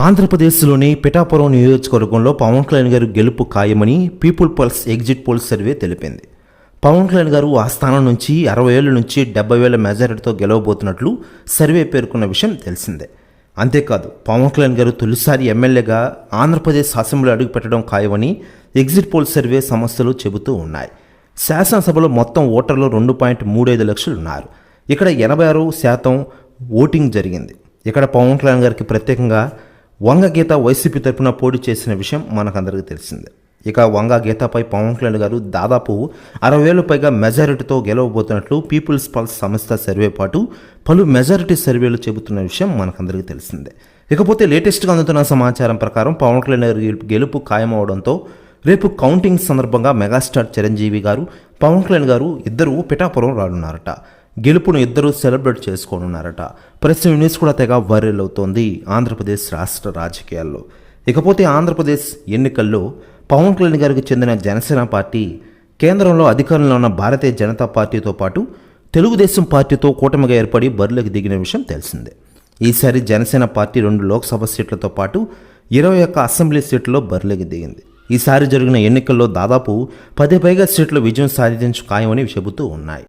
ఆంధ్రప్రదేశ్లోని పిఠాపురం నియోజకవర్గంలో పవన్ కళ్యాణ్ గారు గెలుపు ఖాయమని people pulse exit poll survey తెలిపింది. పవన్ కళ్యాణ్ గారు ఆ స్థానం నుంచి 60,000 నుంచి 70,000 మెజారిటీతో గెలవబోతున్నట్లు సర్వే పేర్కొన్న విషయం తెలిసిందే. అంతేకాదు పవన్ కళ్యాణ్ గారు తొలిసారి ఎమ్మెల్యేగా ఆంధ్రప్రదేశ్ అసెంబ్లీ అడుగుపెట్టడం ఖాయమని ఎగ్జిట్ పోల్ సర్వే సంస్థలు చెబుతూ ఉన్నాయి. శాసనసభలో మొత్తం ఓటర్లు 2.35 లక్షలు ఉన్నారు. ఇక్కడ 86% ఓటింగ్ జరిగింది. ఇక్కడ పవన్ కళ్యాణ్ గారికి ప్రత్యేకంగా వంగగీత వైసీపీ తరఫున పోటీ చేసిన విషయం మనకందరికీ తెలిసిందే. ఇక వంగగీతపై పవన్ కళ్యాణ్ గారు దాదాపు 60,000 పైగా మెజారిటీతో గెలవబోతున్నట్లు పీపుల్స్ పల్స్ సంస్థ సర్వే పాటు పలు మెజారిటీ సర్వేలు చెబుతున్న విషయం మనకందరికీ తెలిసిందే. ఇకపోతే లేటెస్ట్గా అందుతున్న సమాచారం ప్రకారం పవన్ కళ్యాణ్ గారి గెలుపు ఖాయమవడంతో రేపు కౌంటింగ్ సందర్భంగా మెగాస్టార్ చిరంజీవి గారు, పవన్ కళ్యాణ్ గారు ఇద్దరు పిఠాపురం రానున్నారట. గెలుపును ఇద్దరు సెలబ్రేట్ చేసుకోనున్నారట. ప్రస్తుతం న్యూస్ కూడా తెగ వైరల్ అవుతోంది ఆంధ్రప్రదేశ్ రాష్ట్ర రాజకీయాల్లో. ఇకపోతే ఆంధ్రప్రదేశ్ ఎన్నికల్లో పవన్ కళ్యాణ్ గారికి చెందిన జనసేన పార్టీ కేంద్రంలో అధికారంలో ఉన్న భారతీయ జనతా పార్టీతో పాటు తెలుగుదేశం పార్టీతో కూటమిగా ఏర్పడి బరిలోకి దిగిన విషయం తెలిసిందే. ఈసారి జనసేన పార్టీ 2 లోక్సభ సీట్లతో పాటు 21 అసెంబ్లీ సీట్లలో బరిలోకి దిగింది. ఈసారి జరిగిన ఎన్నికల్లో దాదాపు 10 పైగా సీట్లు విజయం సాధించు ఖాయమని చెబుతూ ఉన్నాయి.